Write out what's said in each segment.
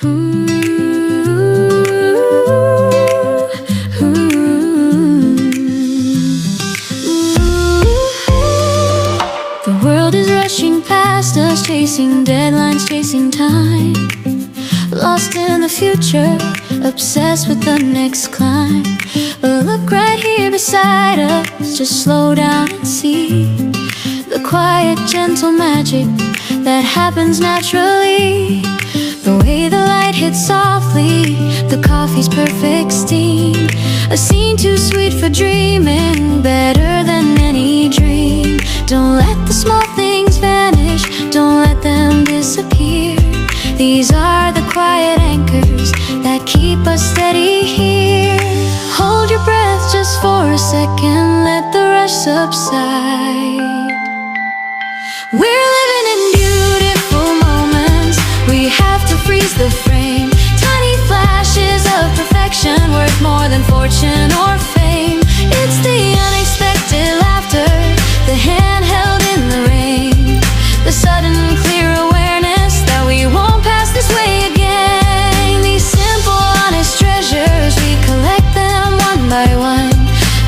Ooh, The world is rushing past us, chasing deadlines, chasing time. Lost in the future, obsessed with the next climb. But look right here beside us, just slow down and see the quiet, gentle magic that happens naturally. The way the light hits softly, the coffee's perfect steam. A scene too sweet for dreaming, better than any dream. Don't let the small things vanish, don't let them disappear. These are the quiet anchors that keep us steady here. Hold your breath just for a second, let the rush subside. We're living in beautiful moments, we have to freeze the frame. Tiny flashes of perfection, worth more than fortune or fame. It's the unexpected laughter, the hand held in the rain, the sudden clear awareness that we won't pass this way again. These simple, honest treasures, we collect them one by one.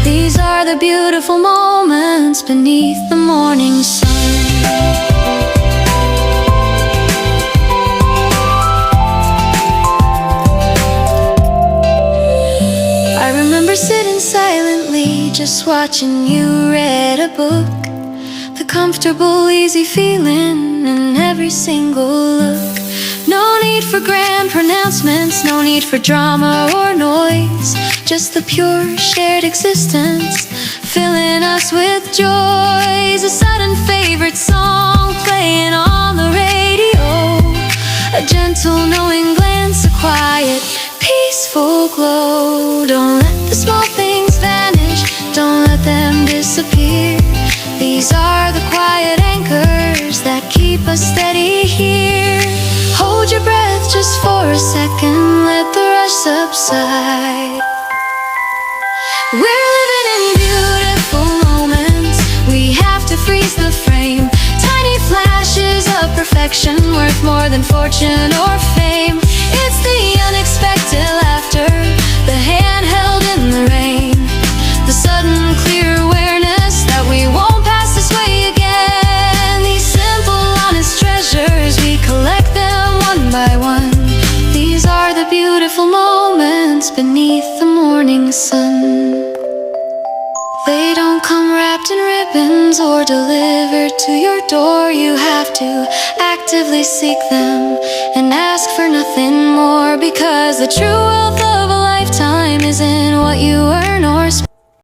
These are the beautiful moments beneath the morning sun. I remember sitting silently, just watching you read a book. The comfortable, easy feeling in every single look. No need for grand pronouncements, no need for drama or noise. Just the pure, shared existence, filling us with joys. A sudden favorite song playing on the radio, a gentle knowing glance, a quiet, peaceful glow. Don't let the small things vanish, don't let them disappear. These are the quiet anchors that keep us steady here. Hold your breath just for a second, let the rush subside. We're living in beautiful moments, we have to freeze the frame. Tiny flashes of perfection, worth more than fortune or fame. It's the unexpected laughter, the hand held in the rain, the sudden clear awareness that we won't pass this way again. These simple, honest treasures, we collect them one by one. These are the beautiful moments beneath the morning sun. They don't come wrapped in ribbons or delivered to your door. You have to actively seek them and ask for nothing more, because the true wealth of a lifetime is in what you earn.